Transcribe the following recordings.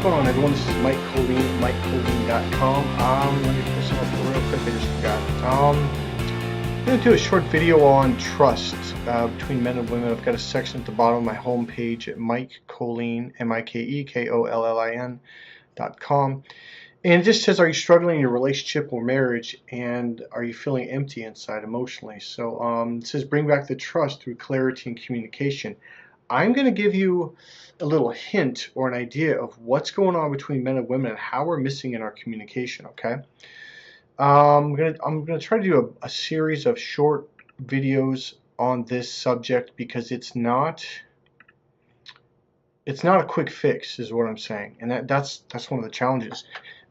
going on, everyone? This is Mike Colleen at MikeColleen.com. Let me pull some up real quick. I just forgot. I'm going to do a short video on trust between men and women. I've got a section at the bottom of my homepage at Mike Colleen, MikeKollin.com. And it just says, are you struggling in your relationship or marriage, and are you feeling empty inside emotionally? So it says, bring back the trust through clarity and communication. I'm going to give you a little hint or an idea of what's going on between men and women and how we're missing in our communication, okay? I'm gonna try to do a series of short videos on this subject because it's not a quick fix, is what I'm saying, and that's one of the challenges.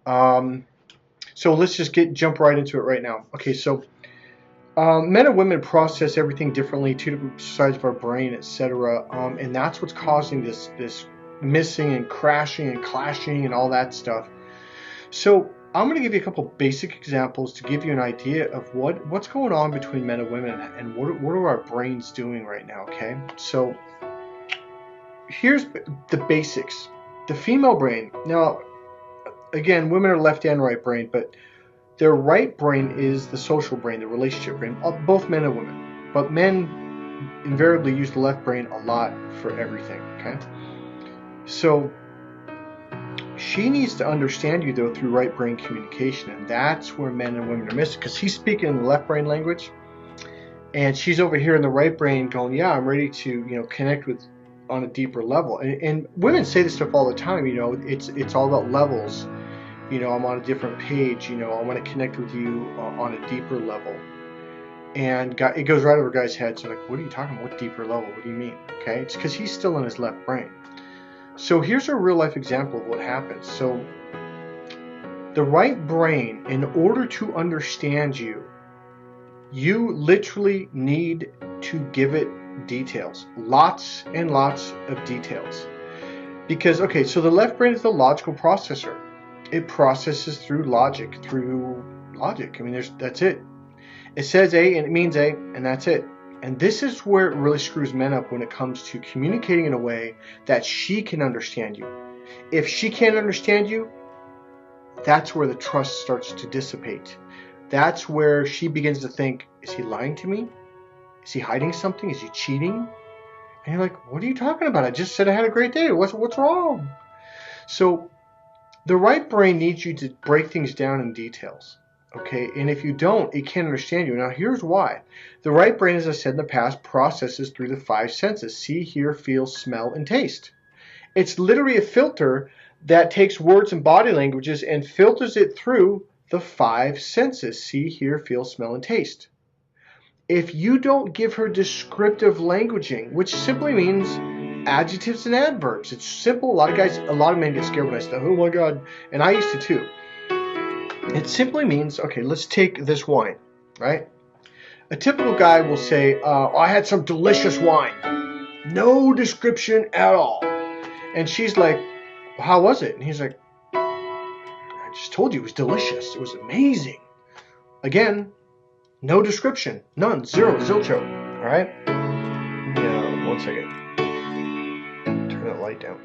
So let's just jump right into it right now. Okay, so men and women process everything differently, two different sides of our brain, etc. And that's what's causing this missing and crashing and clashing and all that stuff. So I'm going to give you a couple basic examples to give you an idea of what's going on between men and women and what are our brains doing right now, okay? So here's the basics. The female brain, now again, women are left and right brain, but their right brain is the social brain, the relationship brain, both men and women. But men invariably use the left brain a lot for everything, okay? So she needs to understand you, though, through right brain communication, and that's where men and women are missing, because he's speaking in the left brain language, and she's over here in the right brain going, yeah, I'm ready to, connect with on a deeper level. And women say this stuff all the time, it's all about levels. I'm on a different page, I want to connect with you on a deeper level. And it goes right over guys' heads. So like, what are you talking about? What deeper level? What do you mean? Okay, it's because he's still in his left brain. So here's a real life example of what happens. So the right brain, in order to understand you, you literally need to give it details. Lots and lots of details. Because, okay, so the left brain is the logical processor. It processes through logic. I mean, that's it. It says A and it means A, and that's it. And this is where it really screws men up when it comes to communicating in a way that she can understand you. If she can't understand you, that's where the trust starts to dissipate. That's where she begins to think, is he lying to me? Is he hiding something? Is he cheating? And you're like, what are you talking about? I just said I had a great day. What's wrong? So the right brain needs you to break things down in details, okay? And if you don't, it can't understand you. Now, here's why. The right brain, as I said in the past, processes through the five senses: see, hear, feel, smell, and taste. It's literally a filter that takes words and body languages and filters it through the five senses: see, hear, feel, smell, and taste. If you don't give her descriptive languaging, which simply means adjectives and adverbs. It's simple. A lot of men get scared when I say, oh my God, and I used to too. It simply means, okay, let's take this wine, right? A typical guy will say, I had some delicious wine. No description at all. And she's like, well, how was it? And he's like, I just told you it was delicious. It was amazing. Again, no description. None. Zero. Zilcho. All right? Yeah, 1 second. That light down.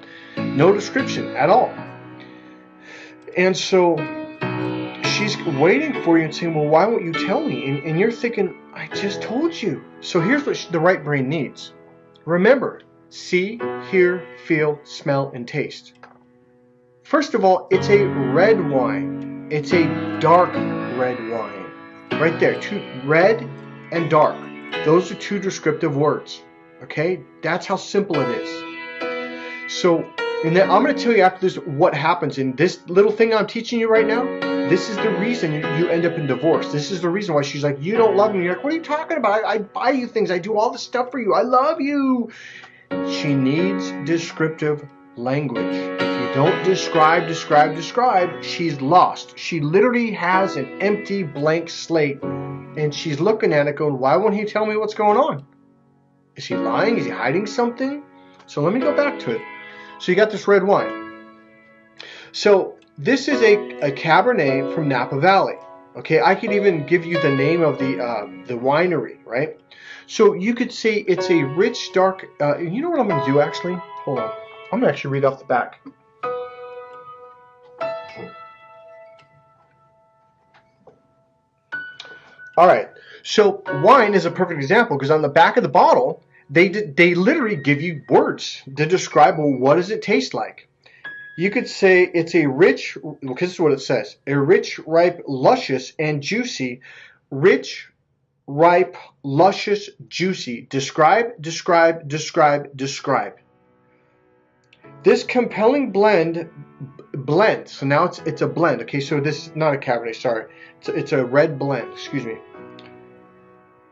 No description at all. And so she's waiting for you and saying, well, why won't you tell me? And you're thinking, I just told you. So here's what the right brain needs. Remember, see, hear, feel, smell, and taste. First of all, it's a red wine. It's a dark red wine. Right there. Red and dark. Those are two descriptive words. Okay? That's how simple it is. So, and then I'm going to tell you after this what happens in this little thing I'm teaching you right now. This is the reason you end up in divorce. This is the reason why she's like, you don't love me. You're like, what are you talking about? I buy you things. I do all this stuff for you. I love you. She needs descriptive language. If you don't describe, she's lost. She literally has an empty blank slate, and she's looking at it going, why won't he tell me what's going on? Is he lying? Is he hiding something? So let me go back to it. So you got this red wine. So this is a Cabernet from Napa Valley. Okay, I could even give you the name of the winery, right? So you could say it's a rich, dark. You know what I'm going to do actually? Hold on. I'm going to actually read off the back. All right. So wine is a perfect example because on the back of the bottle, they literally give you words to describe, well, what does it taste like? You could say it's a rich, because this is what it says, a rich, ripe, luscious, and juicy. Rich, ripe, luscious, juicy. Describe, describe, describe, describe. This compelling blend. So now it's a blend. Okay, so this is not a Cabernet, sorry. It's a red blend, excuse me.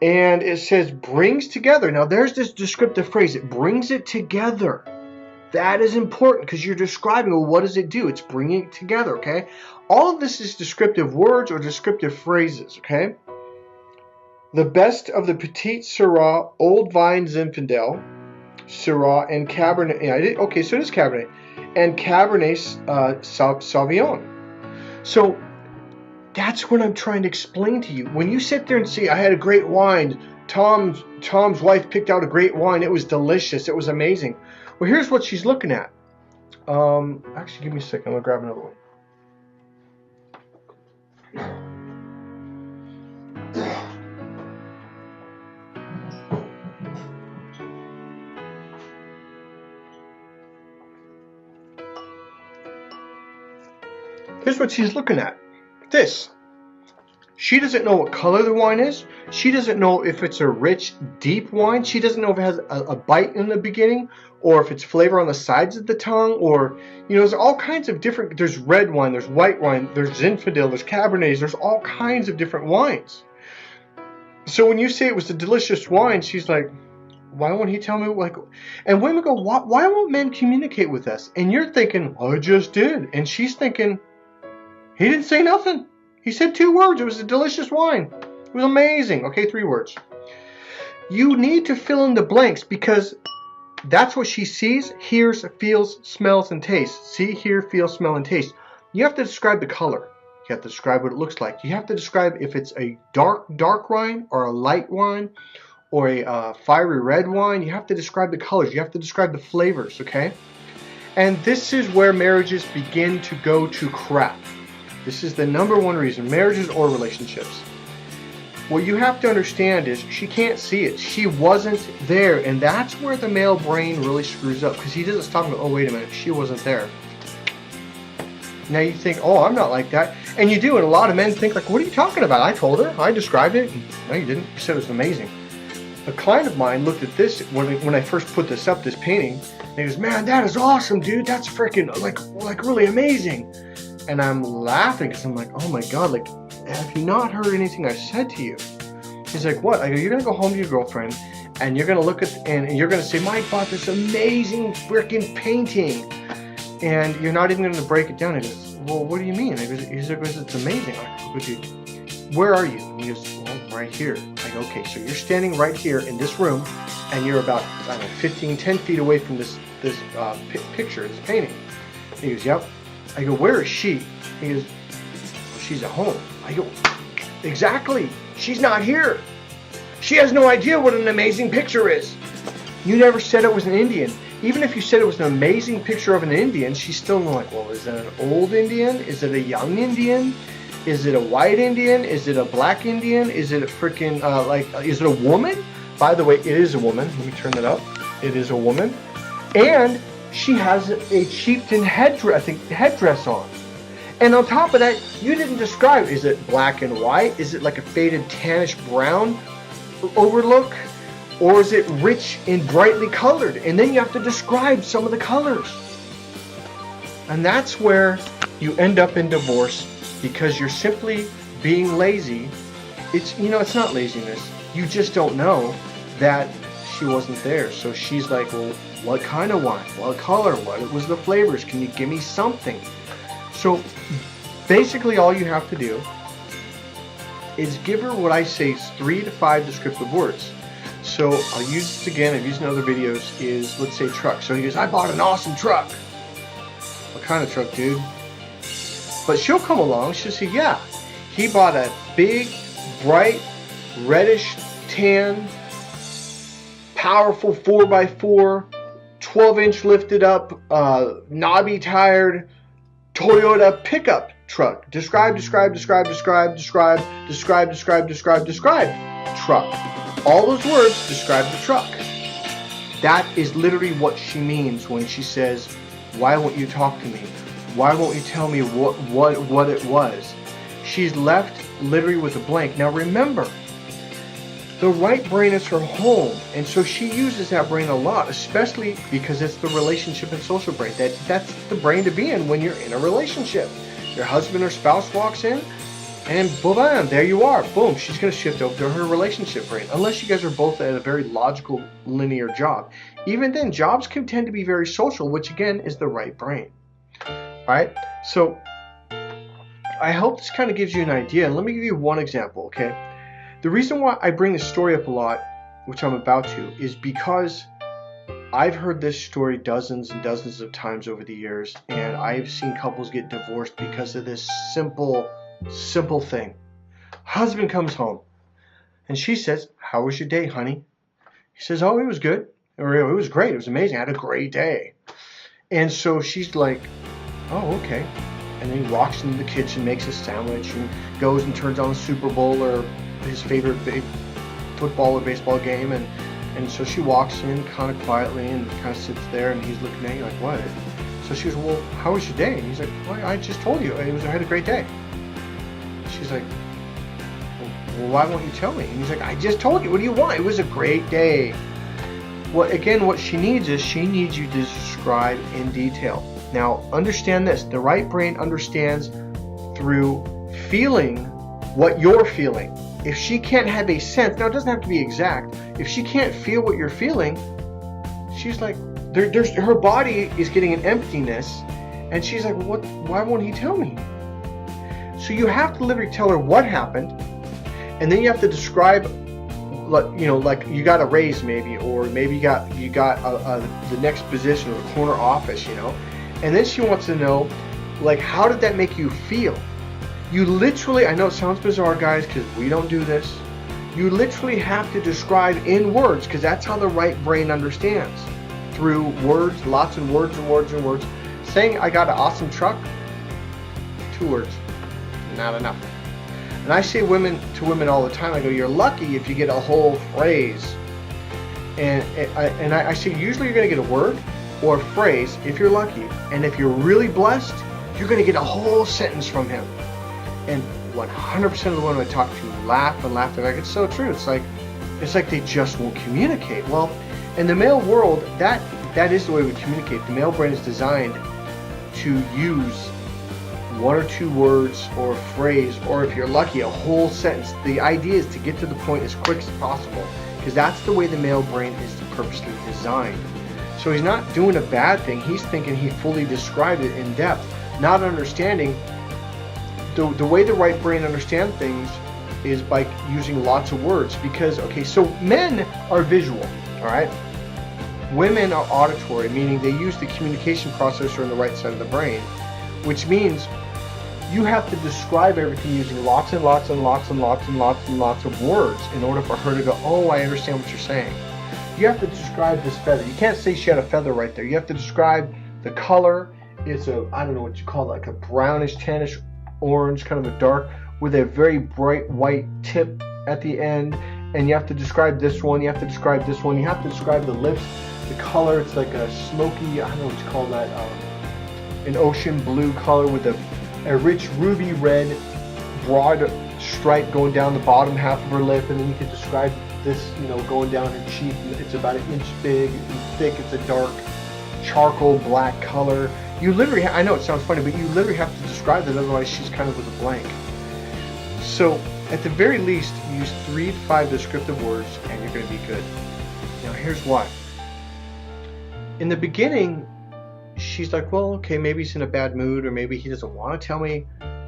And it says brings together. Now there's this descriptive phrase. It brings it together. That is important because you're describing, well, what does it do? It's bringing it together, okay? All of this is descriptive words or descriptive phrases, okay? The best of the Petit Syrah, Old Vine Zinfandel, Syrah, and Cabernet. Yeah, okay, so it is Cabernet. And Cabernet Sauvignon. So that's what I'm trying to explain to you. When you sit there and say, I had a great wine, Tom's wife picked out a great wine, it was delicious, it was amazing. Well, here's what she's looking at. Actually, give me a second, I'm going to grab another one. Here's what she's looking at. This. She doesn't know what color the wine is. She doesn't know if it's a rich, deep wine. She doesn't know if it has a bite in the beginning or if it's flavor on the sides of the tongue or, there's all kinds of different, there's red wine, there's white wine, there's Zinfandel, there's Cabernets, there's all kinds of different wines. So when you say it was a delicious wine, she's like, why won't he tell me? And women go, why won't men communicate with us? And you're thinking, I just did. And she's thinking, he didn't say nothing. He said 2 words. It was a delicious wine. It was amazing. Okay, 3 words. You need to fill in the blanks because that's what she sees, hears, feels, smells, and tastes. See, hear, feel, smell, and taste. You have to describe the color. You have to describe what it looks like. You have to describe if it's a dark wine or a light wine or a fiery red wine. You have to describe the colors. You have to describe the flavors, okay? And this is where marriages begin to go to crap. This is the #1 reason, marriages or relationships. What you have to understand is she can't see it. She wasn't there. And that's where the male brain really screws up because he doesn't stop and go, oh, wait a minute, she wasn't there. Now you think, oh, I'm not like that. And you do. And a lot of men think like, what are you talking about? I told her. I described it. No, you didn't. You said it was amazing. A client of mine looked at this when I first put this up, this painting. And he goes, man, that is awesome, dude. That's freaking like really amazing. And I'm laughing because I'm like, oh my God, like, have you not heard anything I said to you? He's like, what? I go, you're going to go home to your girlfriend and you're going to look at, and you're going to say, Mike bought this amazing freaking painting. And you're not even going to break it down. He goes, well, what do you mean? He goes, it's amazing. I go, where are you? And he goes, well, right here. I go, okay, so you're standing right here in this room and you're about, 10 feet away from this picture, this painting. He goes, yep. I go, where is she? He goes, well, she's at home. I go, exactly. She's not here. She has no idea what an amazing picture is. You never said it was an Indian. Even if you said it was an amazing picture of an Indian, she's still like, well, is it an old Indian? Is it a young Indian? Is it a white Indian? Is it a black Indian? Is it a freaking, is it a woman? By the way, it is a woman. Let me turn that up. It is a woman. And she has a chieftain headdress on. And on top of that, you didn't describe, is it black and white? Is it like a faded tannish brown overlook? Or is it rich and brightly colored? And then you have to describe some of the colors. And that's where you end up in divorce because you're simply being lazy. It's not laziness. You just don't know that she wasn't there. So she's like, well, what kind of wine? What color? What was the flavors? Can you give me something? So basically all you have to do is give her what I say is 3 to 5 descriptive words. So I'll use this again, I've used in other videos, is let's say truck. So he goes, I bought an awesome truck. What kind of truck, dude? But she'll come along, she'll say, yeah, he bought a big, bright, reddish, tan, powerful 4x4, 12-inch lifted up, knobby tired Toyota pickup truck. Describe, describe, describe, describe, describe, describe, describe, describe, describe, truck. All those words describe the truck. That is literally what she means when she says, why won't you talk to me? Why won't you tell me what it was? She's left literally with a blank. Now remember, the right brain is her home, and so she uses that brain a lot, especially because it's the relationship and social brain. That's the brain to be in when you're in a relationship. Your husband or spouse walks in, and boom, there you are. Boom, she's going to shift over to her relationship brain, unless you guys are both at a very logical, linear job. Even then, jobs can tend to be very social, which again is the right brain. All right, so I hope this kind of gives you an idea. And let me give you one example, okay? The reason why I bring this story up a lot, which I'm about to, is because I've heard this story dozens and dozens of times over the years, and I've seen couples get divorced because of this simple thing. Husband comes home, and she says, how was your day, honey? He says, oh, it was good, or it was great, it was amazing, I had a great day. And so she's like, oh, okay. And then he walks into the kitchen, makes a sandwich, and goes and turns on the Super Bowl or his favorite football or baseball game, and so she walks in kind of quietly and kind of sits there, and he's looking at you like, what? So she goes, well, how was your day? And he's like, well, I just told you, I had a great day. She's like, well, why won't you tell me? And he's like, I just told you, what do you want? It was a great day. Well, again, what she needs is she needs you to describe in detail. Now, understand this, the right brain understands through feeling what you're feeling. If she can't have a sense, now it doesn't have to be exact, if she can't feel what you're feeling, she's like, her body is getting an emptiness, and she's like, why won't he tell me? So you have to literally tell her what happened, and then you have to describe, like you got a raise maybe, or maybe you got the next position or the corner office, and then she wants to know, like, how did that make you feel? You literally, I know it sounds bizarre, guys, because we don't do this. You literally have to describe in words, because that's how the right brain understands. Through words, lots of words and words and words. Saying, I got an awesome truck, 2 words, not enough. And I say to women all the time, I go, you're lucky if you get a whole phrase. And I say, usually you're going to get a word or a phrase if you're lucky. And if you're really blessed, you're going to get a whole sentence from him. And 100% of the women I talk to laugh and laugh. They're like, it's so true. It's like they just won't communicate. Well, in the male world, that is the way we communicate. The male brain is designed to use 1 or 2 words or a phrase, or if you're lucky, a whole sentence. The idea is to get to the point as quick as possible, because that's the way the male brain is purposely designed. So he's not doing a bad thing. He's thinking he fully described it in depth, not understanding. The way the right brain understands things is by using lots of words, because, okay, so men are visual, all right? Women are auditory, meaning they use the communication processor on the right side of the brain, which means you have to describe everything using lots and lots and lots and lots and lots and lots of words in order for her to go, oh, I understand what you're saying. You have to describe this feather. You can't say she had a feather right there. You have to describe the color. It's I don't know what you call it, like a brownish, tannish orange, kind of a dark, with a very bright white tip at the end. And you have to describe this one. You have to describe this one. You have to describe the lips, the color. It's like a smoky, I don't know what you call that, an ocean blue color with a rich ruby red broad stripe going down the bottom half of her lip. And then you can describe this, going down her cheek. It's about 1 inch big and thick. It's a dark charcoal black color. You literally, I know it sounds funny, but you literally have to describe it, otherwise she's kind of with a blank. So at the very least, use 3 to 5 descriptive words and you're going to be good. Now here's why. In the beginning, she's like, well, okay, maybe he's in a bad mood, or maybe he doesn't want to tell me.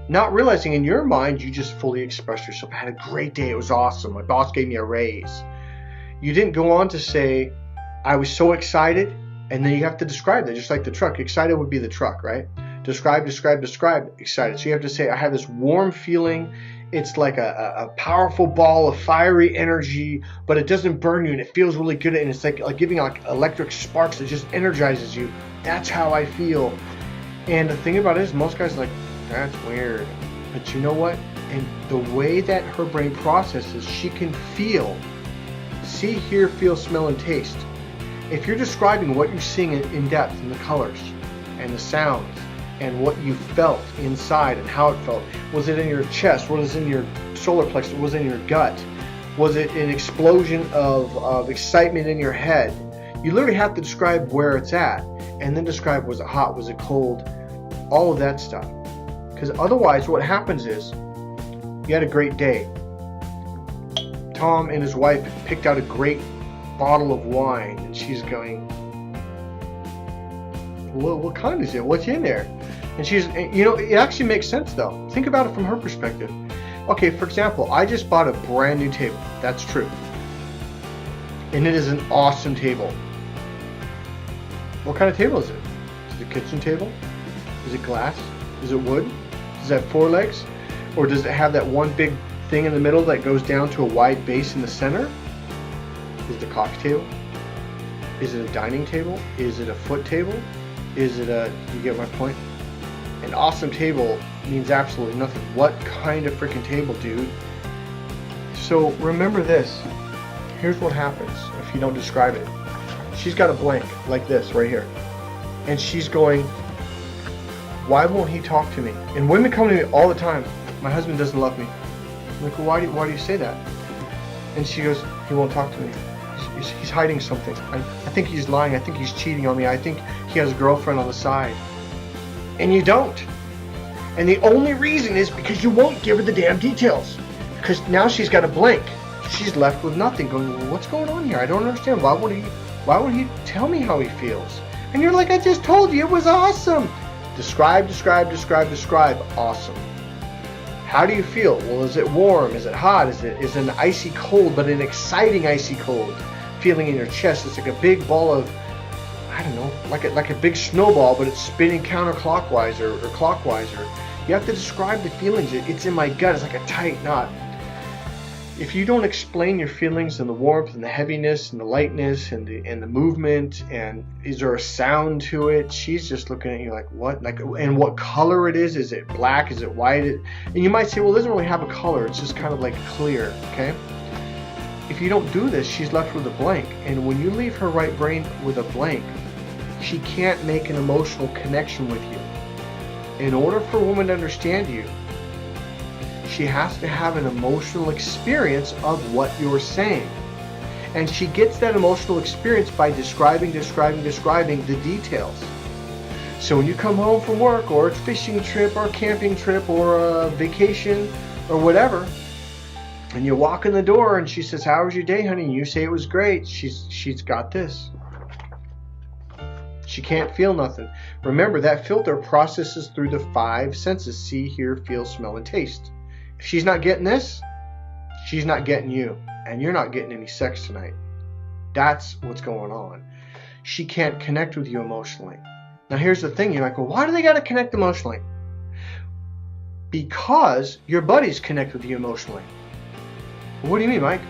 Not realizing in your mind, you just fully expressed yourself. I had a great day, it was awesome, my boss gave me a raise. You didn't go on to say, I was so excited. And then you have to describe that, just like the truck. Excited would be the truck, right? Describe, excited. So you have to say, I have this warm feeling. It's like a powerful ball of fiery energy, but it doesn't burn you, and it feels really good. And it's like giving like electric sparks that just energizes you. That's how I feel. And the thing about it is, most guys are like, That's weird. But you know what? And the way that her brain processes, she can feel, see, hear, feel, smell, and taste. If you're describing what you're seeing in depth, and the colors, and the sounds, and what you felt inside, and how it felt, was it in your chest? Was it in your solar plexus? Was it in your gut? Was it an explosion of excitement in your head? You literally have to describe where it's at, and then describe, was it hot, was it cold, all of that stuff. Because otherwise what happens is, you had a great day. Tom and his wife picked out a great bottle of wine, and she's going, well, what kind is it? What's in there? And she's, you know, it actually makes sense though. Think about it from her perspective. Okay, for example, I just bought a brand new table. That's true. And it is an awesome table. What kind of table is it? Is it a kitchen table? Is it glass? Is it wood? Does it have 4 legs? Or does it have that one big thing in the middle that goes down to a wide base in the center? Is it a coffee table? Is it a dining table? Is it a foot table? Is it a, you get my point? An awesome table means absolutely nothing. What kind of freaking table, dude? So remember this. Here's what happens if you don't describe it. She's got a blank like this right here. And she's going, why won't he talk to me? And women come to me all the time. My husband doesn't love me. I'm like, well, why do you say that? And she goes, he won't talk to me. He's hiding something. I think he's lying. I think he's cheating on me. I think he has a girlfriend on the side. And you don't. And the only reason is because you won't give her the damn details. Because now she's got a blank. She's left with nothing, going, well, what's going on here? I don't understand. Why would he tell me how he feels? And you're like, I just told you, it was awesome. Describe, describe, describe, describe. Awesome. How do you feel? Well, is it warm? Is it hot? Is it an icy cold, but an exciting icy cold feeling in your chest? It's like a big ball of, I don't know, like a big snowball, but it's spinning counterclockwise or clockwise. Or you have to describe the feelings. It's in my gut. It's like a tight knot. If you don't explain your feelings and the warmth and the heaviness and the lightness and the movement, and is there a sound to it, she's just looking at you like, what? Like, and what color it is? Is it black? Is it white? And you might say, well, it doesn't really have a color. It's just kind of like clear, okay? If you don't do this, she's left with a blank. And when you leave her right brain with a blank, she can't make an emotional connection with you. In order for a woman to understand you, she has to have an emotional experience of what you're saying. And she gets that emotional experience by describing the details. So when you come home from work, or a fishing trip, or a camping trip, or a vacation, or whatever, and you walk in the door and she says, how was your day, honey? And you say it was great. She's got this. She can't feel nothing. Remember, that filter processes through the 5 senses: see, hear, feel, smell, and taste. If she's not getting this, she's not getting you. And you're not getting any sex tonight. That's what's going on. She can't connect with you emotionally. Now here's the thing. You're like, well, why do they got to connect emotionally? Because your buddies connect with you emotionally. What do you mean, Mike?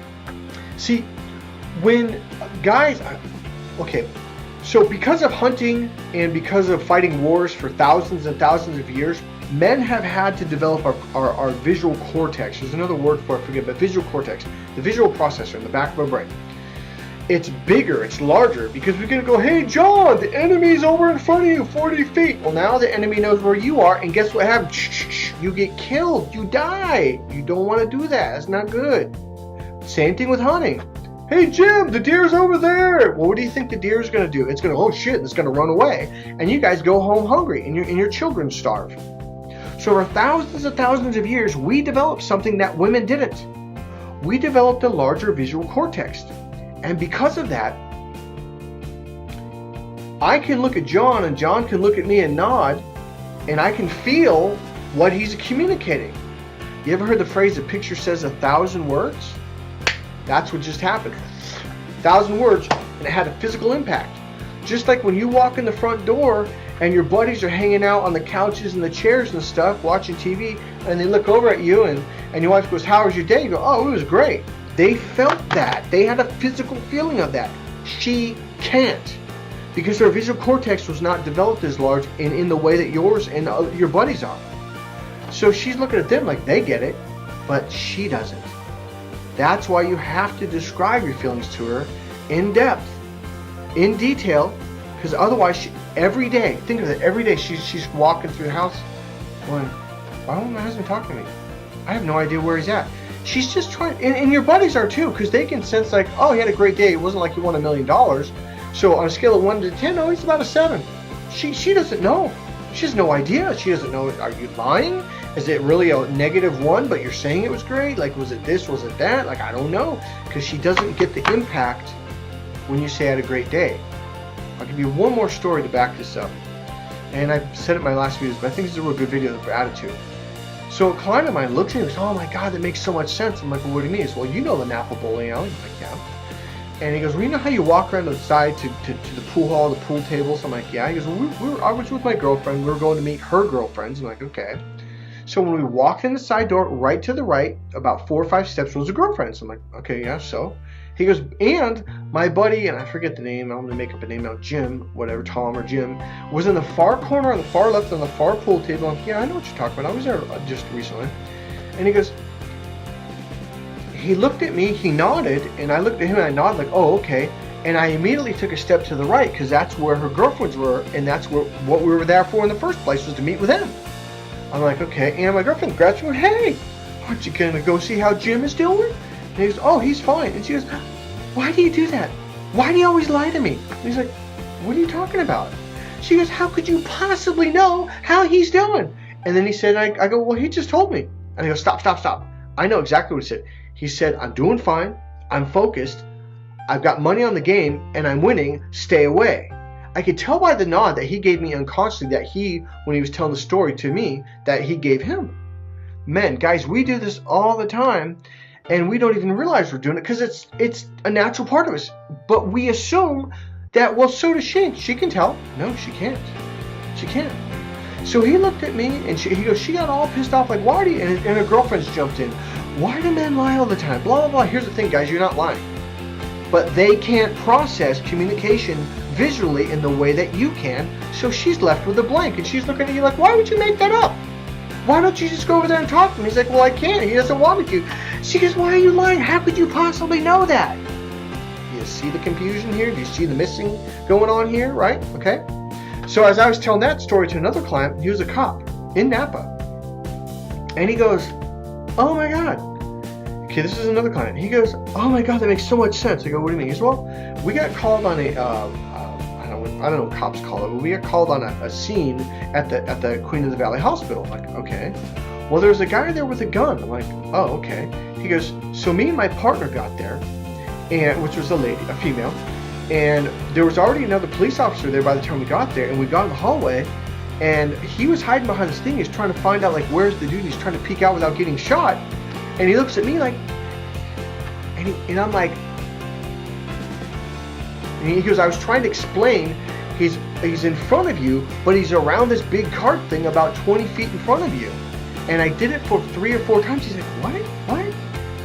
See, when guys... Okay, so because of hunting and because of fighting wars for thousands and thousands of years, men have had to develop our visual cortex. There's another word for it, I forget, but visual cortex, the visual processor in the back of our brain. It's bigger, it's larger, because we're going to go, hey, John, the enemy's over in front of you, 40 feet. Well, now the enemy knows where you are, and guess what happens? You get killed, you die. You don't want to do that. That's not good. Same thing with hunting. Hey, Jim, the deer's over there. Well, what do you think the deer's going to do? It's going to, oh, shit, it's going to run away. And you guys go home hungry, and your children starve. So for thousands and thousands of years, we developed something that women didn't. We developed a larger visual cortex. And because of that, I can look at John, and John can look at me and nod, and I can feel what he's communicating. You ever heard the phrase, a picture says 1,000 words? That's what just happened. 1,000 words, and it had a physical impact. Just like when you walk in the front door and your buddies are hanging out on the couches and the chairs and stuff, watching TV, and they look over at you, and your wife goes, how was your day? You go, oh, it was great. They felt that. They had a physical feeling of that. She can't, because her visual cortex was not developed as large in the way that yours and your buddies are. So she's looking at them like they get it, but she doesn't. That's why you have to describe your feelings to her in depth, in detail, because otherwise, every day, think of it, every day she's walking through the house going, why won't my husband talk to me? I have no idea where he's at. She's just trying, and your buddies are too, because they can sense like, oh, he had a great day. It wasn't like he won $1 million. So on a scale of 1 to 10, oh, he's about a 7. She doesn't know. She has no idea. She doesn't know, are you lying? Is it really a -1, but you're saying it was great? Like, was it this, was it that? Like, I don't know, because she doesn't get the impact when you say I had a great day. I'll give you one more story to back this up. And I said it in my last videos, but I think this is a real good video for attitude. So a client of mine looks at me and goes, oh my God, that makes so much sense. I'm like, well, what do you mean? He says, well, you know the Napa bowling alley. I'm like, yeah. And he goes, well, you know how you walk around the side to the pool hall, the pool tables? I'm like, yeah. He goes, well, I was with my girlfriend. We were going to meet her girlfriends. I'm like, okay. So when we walked in the side door, right to the right, about 4 or 5 steps was a girlfriend. So I'm like, okay, yeah, so. He goes, and my buddy, and I forget the name, I'm going to make up a name now, Jim, whatever, Tom or Jim, was in the far corner on the far left on the far pool table. I'm like, yeah, I know what you're talking about. I was there just recently. And he goes, he looked at me, he nodded, and I looked at him and I nodded like, oh, okay. And I immediately took a step to the right because that's where her girlfriends were, and that's what we were there for in the first place, was to meet with them. I'm like, okay. And my girlfriend grabs me and goes, hey, aren't you going to go see how Jim is doing? And he goes, oh, he's fine. And she goes, why do you do that? Why do you always lie to me? And he's like, what are you talking about? She goes, how could you possibly know how he's doing? And then he said, I go, well, he just told me. And he goes, stop. I know exactly what he said. He said, I'm doing fine. I'm focused. I've got money on the game and I'm winning. Stay away. I could tell by the nod that he gave me unconsciously that when he was telling the story to me, that he gave him. Men, guys, we do this all the time. And we don't even realize we're doing it because it's a natural part of us. But we assume that, well, so does she. She can tell. No, she can't. She can't. So he looked at me and he goes, she got all pissed off, like, why do you? And her girlfriend's jumped in. Why do men lie all the time? Blah, blah, blah. Here's the thing, guys, you're not lying. But they can't process communication visually in the way that you can. So she's left with a blank. And she's looking at you like, why would you make that up? Why don't you just go over there and talk to him? He's like, well, I can't. He doesn't want me to. She goes, why are you lying? How could you possibly know that? You see the confusion here? Do you see the missing going on here, right? Okay. So as I was telling that story to another client, he was a cop in Napa. And he goes, oh my God. Okay, this is another client. He goes, oh my God, that makes so much sense. I go, what do you mean? He goes, well, we got called on I don't know what cops call it, but we got called on a scene at the Queen of the Valley Hospital. I'm like, okay. Well, there was a guy there with a gun. I'm like, oh, okay. He goes, so me and my partner got there, and which was a lady, a female, and there was already another police officer there by the time we got there, and we got in the hallway, and he was hiding behind this thing. He's trying to find out, like, where's the dude? He's trying to peek out without getting shot, and he looks at me like, and I'm like, and he goes, I was trying to explain, he's in front of you, but he's around this big cart thing about 20 feet in front of you. And I did it for 3 or 4 times. He's like, what?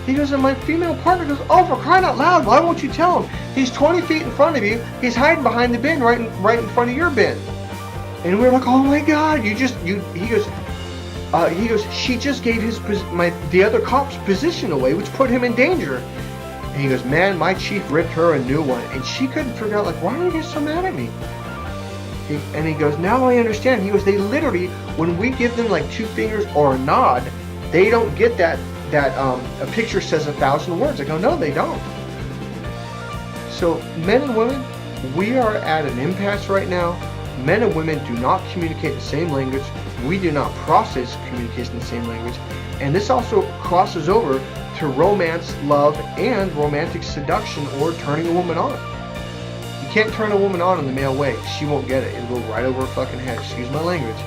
He goes, and my female partner goes, oh, for crying out loud, why won't you tell him? He's 20 feet in front of you. He's hiding behind the bin right in front of your bin. And we're like, oh my God, he goes, she just gave the other cop's position away, which put him in danger. And he goes, man, my chief ripped her a new one. And she couldn't figure out, like, why are you so mad at me? And he goes, now I understand. He goes, they literally, when we give them like 2 fingers or a nod, they don't get that a picture says 1,000 words. I go, no, they don't. So men and women, we are at an impasse right now. Men and women do not communicate the same language. We do not process communication in the same language. And this also crosses over to romance, love, and romantic seduction, or turning a woman on. You can't turn a woman on in the male way. She won't get it. It'll go right over her fucking head. Excuse my language.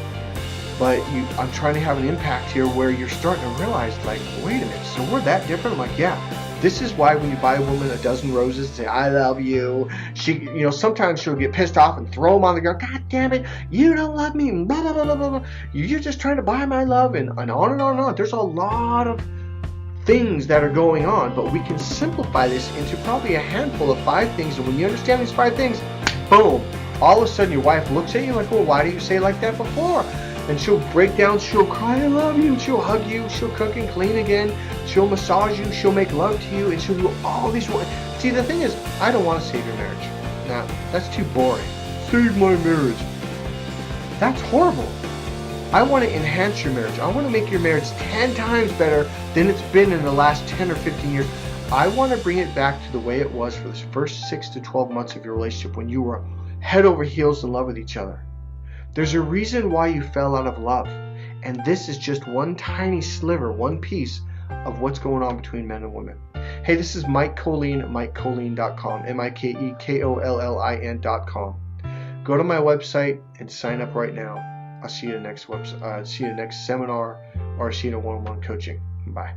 But I'm trying to have an impact here where you're starting to realize, like, wait a minute, so we're that different? I'm like, yeah. This is why when you buy a woman a dozen roses and say, I love you, sometimes she'll get pissed off and throw them on the ground. God damn it, you don't love me, blah, blah, blah, blah, blah. You're just trying to buy my love, and on and on and on. There's a lot of things that are going on, but we can simplify this into probably a handful of 5 things, and when you understand these 5 things, boom, all of a sudden your wife looks at you like, well, why do you say it like that before? And she'll break down, she'll cry, I love you, she'll hug you, she'll cook and clean again, she'll massage you, she'll make love to you, and she'll do all these. See, the thing is, I don't want to save your marriage. Now, that's too boring. Save my marriage. That's horrible. I want to enhance your marriage. I want to make your marriage 10 times better than it's been in the last 10 or 15 years. I want to bring it back to the way it was for the first 6 to 12 months of your relationship when you were head over heels in love with each other. There's a reason why you fell out of love. And this is just one tiny sliver, one piece of what's going on between men and women. Hey, this is Mike Colleen, MikeColleen.com, MikeKollin.com. Go to my website and sign up right now. I'll see you in the next seminar, or see you in a one-on-one coaching. Bye.